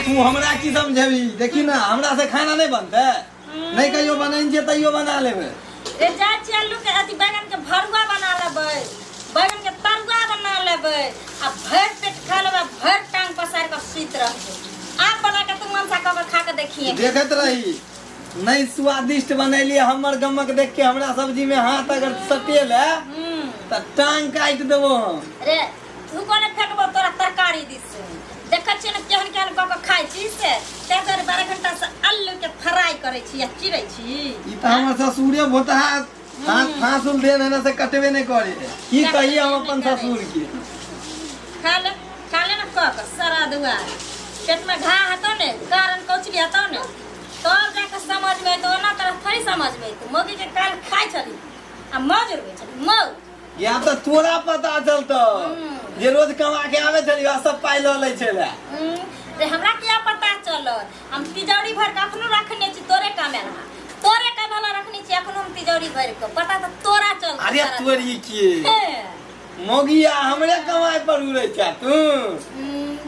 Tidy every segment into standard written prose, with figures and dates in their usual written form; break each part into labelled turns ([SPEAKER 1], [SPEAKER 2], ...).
[SPEAKER 1] तू हमरा की समझेबी देखी ना हमरा से खाना नहीं बनते नहीं कहियो बनाइन जे तइयो बना लेबे
[SPEAKER 2] रे जा आलू के अथी बैगन के भरुआ बना लेबै बैगन के तरुआ बना लेबै आ भर पेट खा लेबै भर टांग पसार के सुत रहबै आप बना के तू मनसा क खा के देखिए
[SPEAKER 1] देखत रही नहीं स्वादिष्ट बनैलिए हमर गमक देख के हमरा सब्जी में हाथ अगर सटेल है त टांग काट देबो
[SPEAKER 2] रे तू कोने फेकबो तोरा तरकारी दिस देखै छी न केहन केहन क के खाइ छी से 12 घंटा से आलू के फ्राई करै छी या चिरै छी
[SPEAKER 1] ई त हमर ससुरे भोता फांसुल देन है से कटबे नहीं करे की कहिए हम अपन ससुर के
[SPEAKER 2] खा ले न क के सारा दुआ पेट में घा हतो ने कारण कोचली हतो ने तो जाके समझ में तो ना तरह थोड़ी समझ में तो मोगी के काल खाइ छली आ मौज रे छली मौज
[SPEAKER 1] या तो तोरा पता चलतो जे रोज कमा के आवे छली सब पाइ ल लै छले
[SPEAKER 2] रे हमरा क्या पता चलो हम तिजौरी भर के अखनो रखने छी तोरे कामे रहा तोरे का भला रखने छी अखनो हम तिजौरी भर के पता तो तोरा चल
[SPEAKER 1] अरे तोरी की मोगिया हमरे कमाई पर उड़े छ तू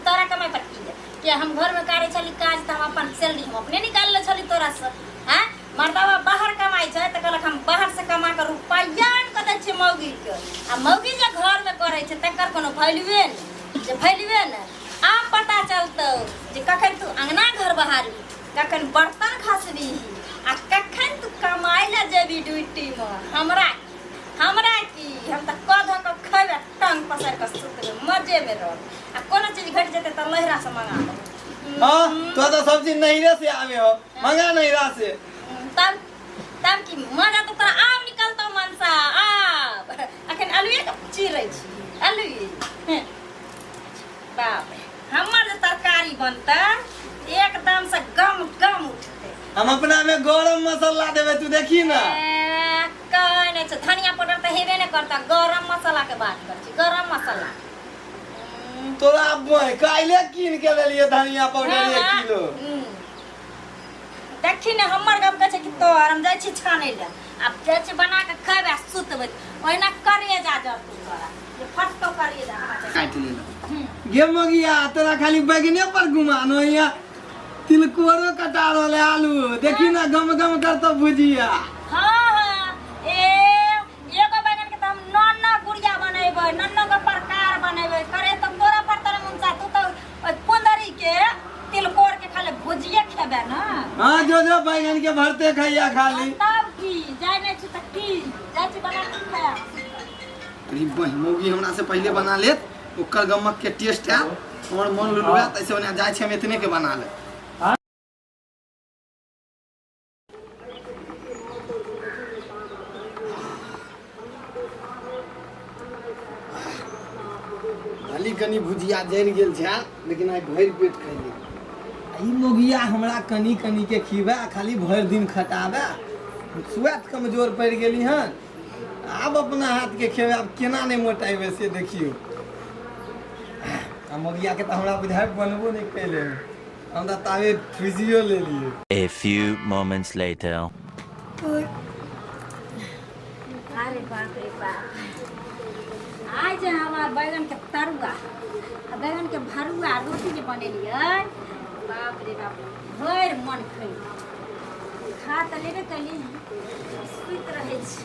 [SPEAKER 2] तोरा कमाई पर की कि हम घर में करे छली काज त हम अपन सैलरी हम अपने निकाल ले छली तोरा से हैं मर्दावा बाहर कमाई छै त कहलक हम बाहर से कमा के रुपया क दै छी मौगी के आ मौगी जे घर में करे छै तकर कोनो वैल्यूए नै जे वैल्यूए नै आ पता चलतो जे कखन तू अंगना घर बहारी कखन बर्तन खसबी आ कखन तू कमाई ले जेबी ड्यूटी में हमरा की हम त कध क खइबे टांग पसार के सुत मजे में रह आ कोनो चीज घट जेते त लहरा से मंगा ले
[SPEAKER 1] हां तो सब्जी नहीं रे से आवे हो मंगा नहीं रा से
[SPEAKER 2] तब की मजा तो तोरा आब निकलतो मनसा आब अखन आलूए के चिरै छी आलूए बाप हमर जे तरकारी बनता एकदम से गम उठते
[SPEAKER 1] हम अपना में गरम मसाला देबे तू देखी ना
[SPEAKER 2] कहने छ धनिया पाउडर त हेबे नै करता गरम मसाला के बात कर छी गरम मसाला
[SPEAKER 1] तोरा काइले कीन के लेलिए धनिया पाउडर 1 किलो
[SPEAKER 2] देखी ने हमर गप कह छै कि तोर हम जाय छी छाने ले अब जाय छी बना के खाबे सुतबे ओहिना करिए जा तू तोरा ये फटको करिए जा
[SPEAKER 1] काट ले गे मगिया तोरा खाली बैगने पर घुमानो या तिलकोरो कटा रहले आलू देखी ना गम करतो भुजिया
[SPEAKER 2] हां एगो बैगन के त हम नन्ना गुड़िया बनेबै नन्नो के प्रकार बनेबै करे त तोरा पर तोरा मुंसा तू तो कुंदरी के तिलकोर के खाली भुजिया खेबे ना
[SPEAKER 1] हां जो बैगन के भरते खैया खाली
[SPEAKER 2] तब की जाय नै छी त की जाय छी बना के खाया
[SPEAKER 1] अरे बहिमोगी हमरा से पहले बना लेत ओकर गमक के टेस्ट है हमर मन लुलुआ तैसे ओने जाय छी हम इतने के बना ले खाली कनी भुजिया जर गेल छै लेकिन आइ भरि पेट खैली ई मोगिया हमरा कनी के खिबा खाली भरि दिन खटाबे स्वाद कमजोर पड़ गेली हन अब अपना हाथ के खेबे अब केना नहीं मोटाइबे से देखियो आ मोगिया के त हमरा बुझाय बनबो नहीं कैले हम त तावे फ्रिजियो ले लिए
[SPEAKER 3] A few moments later
[SPEAKER 2] अरे बाप रे बाप आज हमार बैगन के तरुआ बैगन के भरुआ रोटी जे बनेलियै बाप रे बाप भर मन खै खा त लेबे कली सुत रहे छी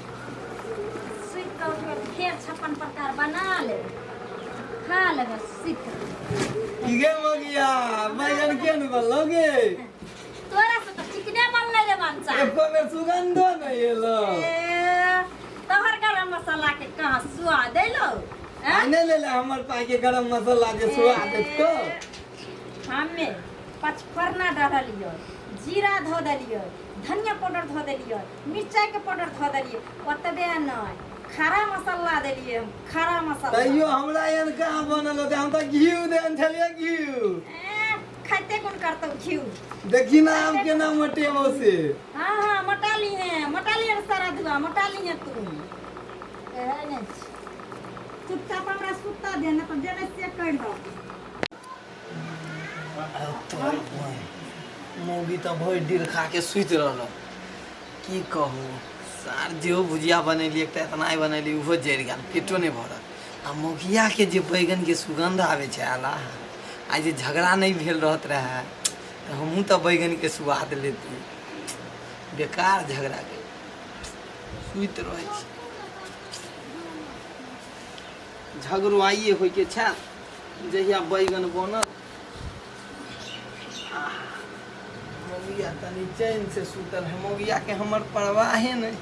[SPEAKER 2] सुत के उठे फेर 56 प्रकार बना ले खा लेबे सुत
[SPEAKER 1] की गे मोगिया बैगन के न बनलोगे
[SPEAKER 2] तोरा से त चिकने बनले रे मनसा
[SPEAKER 1] एको में सुगंधो नहीं एलो
[SPEAKER 2] तोहर गरम मसाला के कहां स्वाद देलो
[SPEAKER 1] आने ले हमर पाई के गरम मसाला जे स्वाद को
[SPEAKER 2] हमें पचफरना डालियो जीरा धो देलियो धनिया पाउडर धो देलियो मिर्चाई के पाउडर धो देलियो ओतबे नै खरा मसाला देलियो खरा मसाला
[SPEAKER 1] तइयो हमरा एन कहां बनल होते हम त घिउ देन छलिए घिउ
[SPEAKER 2] खाते कोन करतो घिउ
[SPEAKER 1] देखी ना हम केना मोटेबो से
[SPEAKER 2] हां मोटाली है सारा दुआ मोटाली है तू एहने चुपचाप हमरा सुता दे ना तो जेने से कर दो
[SPEAKER 1] मोगी तो भोर डीर खा के सुत रहल की कहू सार जो भुजिया बनेली एक इतना ही बनेली उहो जरि गेल पेटो नहीं भरल आ मोगिया के जे बैगन के सुगंध आवे छै आला आज जे झगड़ा नहीं भेल रहत रहे तो हमहूँ तो बैगन के स्वाद लेती। बेकार झगड़ा के सुइत रहे छी। झगड़ुआइए होइ के छै जहिया बैगन बनत। मौगिया तनी चैन से सुतल है। मौगिया के हमर परवाहे नहीं।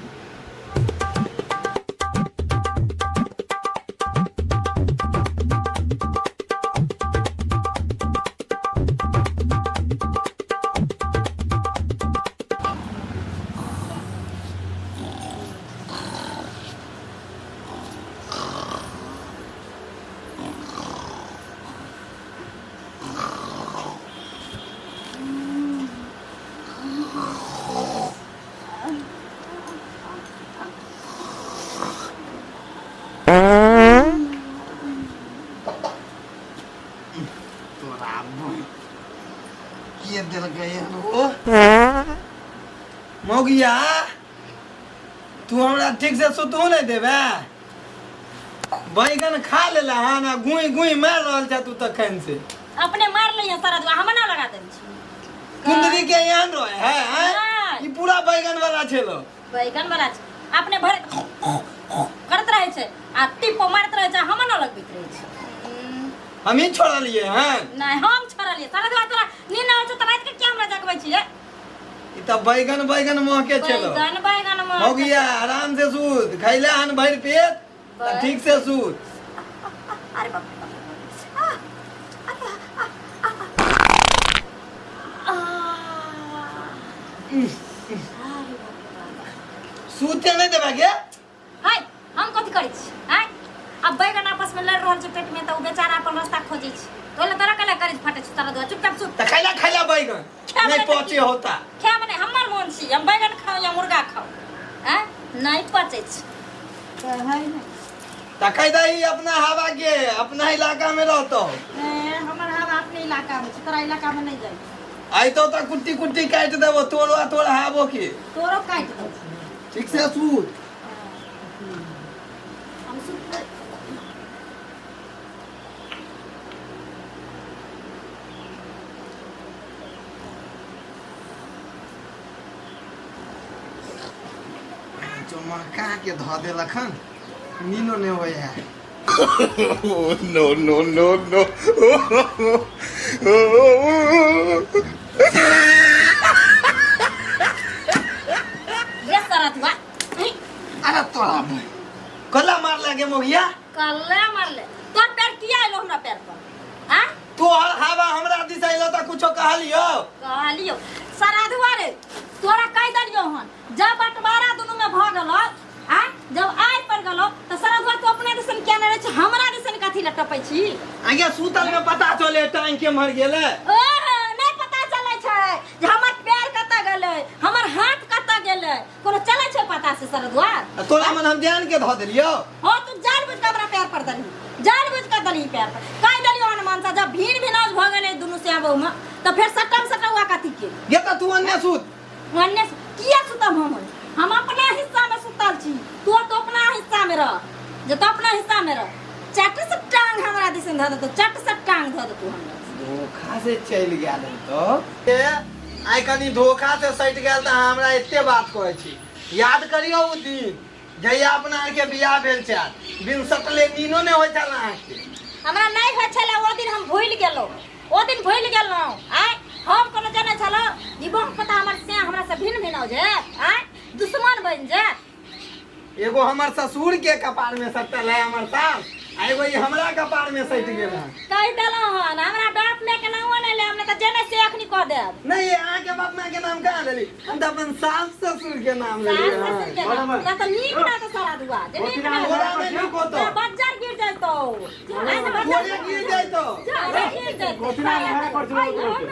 [SPEAKER 1] मौगिया तू हमरा ठीक से सुतू नहीं देवे। बैगन खा लेला हाँ ना गुई गुई मार रहल छ तू तखन से।
[SPEAKER 2] अपने मार लिया सारा दुआ हम ना लगा दे छी।
[SPEAKER 1] कुंदरी के यान रहे है हैं ई पूरा बैगन वाला छेलो।
[SPEAKER 2] बैगन वाला छै अपने भर करत रहे छै आ टिपो मारत रहे छै हम ना लगबित रहे छै।
[SPEAKER 1] हम ही छोड़लिए हैं
[SPEAKER 2] नहीं हम छोड़लिए सारा दुआ तोरा नींद आवे छ त रात के क्या हमरा जगबै छी रे।
[SPEAKER 1] ई त बैगन बैगन मोह के छेलो।
[SPEAKER 2] बैगन बैगन मोह
[SPEAKER 1] हो गया आराम से सूत खैला हन भर पेट त ठीक से सूत।
[SPEAKER 2] अरे बाप
[SPEAKER 1] सूते नहीं देबा के
[SPEAKER 2] हाय हम कथि करै छी हाय अब बैगन आपस में लड़ रहल छै पेट में त उ बेचारा अपन रास्ता खोजै छी तोले तोरा कला करै फटे छ तारा दुआ चुपचाप सूत।
[SPEAKER 1] त खैला बैगन नहीं पचे होता।
[SPEAKER 2] क्या मने हमर मन छी हम बैगन खाओ या मुर्गा खाओ हैं नहीं पचे छ है नहीं
[SPEAKER 1] त कह दही अपना हवा के अपना इलाका में रहतो।
[SPEAKER 2] हमर हवा अपने इलाका में तोरा इलाका में नहीं जाई
[SPEAKER 1] आई तो कुट्टी कुट्टी काट देबो तोड़वा तोड़ हाबो के
[SPEAKER 2] तोरो काट दो
[SPEAKER 1] ठीक से सूत।
[SPEAKER 2] हम सूत
[SPEAKER 1] जो महका के ध देलखन नीनो ने होय है।
[SPEAKER 4] No, no, no, no.
[SPEAKER 2] ये सारा दुआ
[SPEAKER 1] अरे तोरा कला मार लगे मोगिया
[SPEAKER 2] कल्ले मार ले तोर पैर किया आइलो हमरा पैर पर हां
[SPEAKER 1] तो हवा हमरा दिस आइलो त कुछो कहलियो
[SPEAKER 2] सारा दुआ रे तोरा कह दलियो हन जब बंटवारा दुनु में भ गेलो आ जब आइ पर गेलो त सारा दुआ तो अपने दिसन क्या न रहे छ हमरा दिसन कथि ल टपै छी।
[SPEAKER 1] आगे सूतल में पता चले टांग के मर गेले
[SPEAKER 2] नहीं पता चले छै जे हमर पैर कत गेलै हमर हाथ कत गेलै कोनो चले छै पता से सारा दुआ।
[SPEAKER 1] तोरा मन हम जान के ध देलियो
[SPEAKER 2] हो तू जान बुझ के हमरा पैर पर दली जान बुझ के दली पैर पर कह दलियो हनुमान सा जब भीड़ भिनाज भ गेलै दुनु से आबो में त फिर सटम सटवा कथि के
[SPEAKER 1] ये त तू अन्य सूत
[SPEAKER 2] अन्य किया सुतम हम अपना हिस्सा में सुतल छी तू तो अपना हिस्सा में रह जे तो अपना हिस्सा में रह चट से टांग हमरा दिसन ध दे चट से टांग ध दे तू हमरा
[SPEAKER 1] धोखा से चल गेल तो आइ कनी धोखा से सट गेल त हमरा एते बात कहै छी। याद करियो उ दिन जहिया अपना के बियाह भेल छै बिन सटले नीनो ने होय छल अहाँ के
[SPEAKER 2] हमरा नहीं होय छले ओ दिन हम भूल गेलो ओ दिन भूल गेलो आइ हम कोनो जाने छलो जीवो पता हमर से हमरा से भिन्न भिन्न हो जाए आइ दुश्मन बन जाए।
[SPEAKER 1] एगो हमर ससुर के कपार में सटल है हमर सास एगो ई हमरा कपार में सट गेल है।
[SPEAKER 2] कह देलो हन हमरा बाप में के नाम नै ले हमने त जने से अखनी कह देब
[SPEAKER 1] नहीं अहाँ के बाप मां के नाम कहां लेली हम त अपन सास ससुर के नाम लेली
[SPEAKER 2] ना त नीक ना त सारा दुआ जे नीक ना
[SPEAKER 1] तोरा में नीक होतो
[SPEAKER 2] बच्चा गिर जातो
[SPEAKER 1] कोरे गिर जाइतो
[SPEAKER 2] गिर जातो कोठना घर पर जो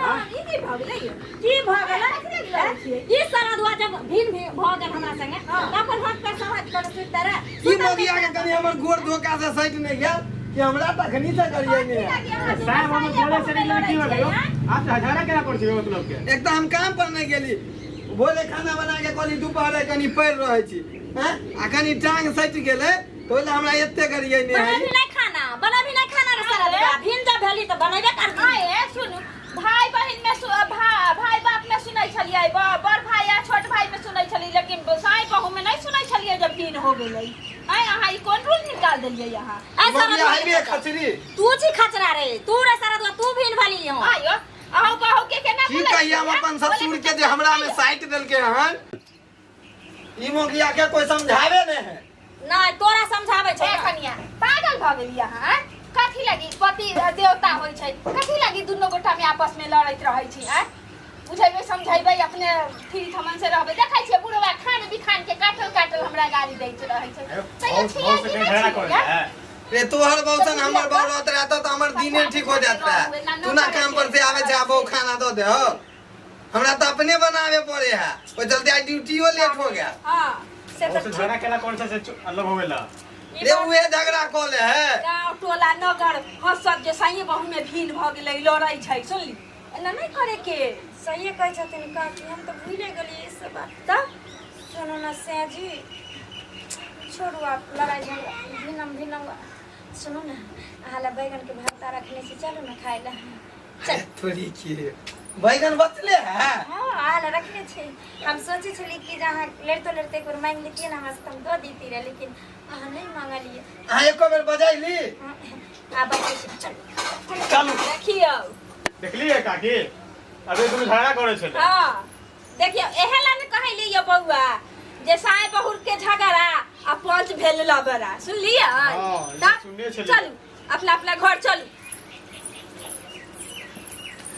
[SPEAKER 2] हां ई की भ गेलै ई सारा दुआ जब भिन भ गेल हमरा संगे त अपन हाथ पर समझ कर सुत रे
[SPEAKER 1] ई मोगिया के कनी हमर गोर धोखा से सट नहीं गेल कि हमरा तखनी से करिए नहीं
[SPEAKER 5] साहब हम बोले से लड़की हो गयो आप हजारा केना कर छियो मतलब के
[SPEAKER 1] एक त हम काम पर नहीं गेली भोरे खाना बना के कहली दोपहर कनी पड़ रहे छी हैं आ कनी टांग सट गेले तो हमरा एते करिए नहीं
[SPEAKER 2] बना भी नहीं खाना ना सारा दिया भिन जा भेली तो बनेबे कर
[SPEAKER 6] आए सुनु भाई बहन में भाई बाप में सुनै छलियै बड़ भाई आ छोट भाई में सुनै छलियै लेकिन साई बहू में नहीं सुनै छलियै जब दिन हो गेलै आय अहाँ ई कोन रूल निकाल देलियै यहाँ
[SPEAKER 1] मगिया हाईवे खचरी
[SPEAKER 2] तू छी खचरा रे तू रे सारा तू भिन भेली हो
[SPEAKER 6] आयो अहो बहू के केना
[SPEAKER 1] की कहिए हम अपन ससुर के जे हमरा में साइट देलके हन ई मगिया के कोई समझावे ने है
[SPEAKER 2] नहीं तोरा समझावे छै
[SPEAKER 6] ए कनिया पागल भ गेली यहाँ कथी लगी पति देवता होय छै कथी लगी दुनो गोटा में आपस में लड़ैत रहै छी आ बुझेबे समझेबे अपने फ्री थमन से रहबे देखै छियै बुढ़वा खान बिखान के काटल हमरा गाली दैत रहै छै तैयो छियै कि नहीं
[SPEAKER 1] रे तोहर बौसन हमर बौरत रहता तो हमर दिने ठीक हो जाता तू ना काम पर से आवे छै आबो खाना दो दे हो हमरा तो अपने बनावे पड़े है ओ जल्दी आई ड्यूटीओ लेट हो गया
[SPEAKER 2] हां से
[SPEAKER 5] और से झगड़ा केला कौन सा से अलग होवेला
[SPEAKER 1] रे उहे झगड़ा कोले है
[SPEAKER 2] गांव टोला नगर हंसत जे सही बहू में भीन भ गेलै लड़ै छै सुनली एना नहीं करे के सही कहै छथिन का कि हम तो भूले गेली ई सब बात त सुनो ना सेजी छोड़ू आप लड़ाई झगड़ा भिनम सुनो ना आला बैगन के भरता रखने से चलो ना खाए ला चल
[SPEAKER 1] थोड़ी की बैगन बचले है
[SPEAKER 2] हां आला रखने छे हम सोचे छली कि जहां लड़ते एक बार मांग लेती ना हम तुम दो देती रे लेकिन आहा नहीं मांगलिए
[SPEAKER 1] आ एको बेर बजाइली
[SPEAKER 2] आ बच्चे चल
[SPEAKER 5] चलू
[SPEAKER 2] देखियो
[SPEAKER 5] देखलिए काकी अबे तुम झगड़ा करे छले
[SPEAKER 2] हां देखियो एहेला ने कहली ये बउआ जे साए बहुर के झगड़ा आ पंच भेल लबरा सुन लिया
[SPEAKER 5] हां ये सुनने छले
[SPEAKER 2] चलू अपना घर चलू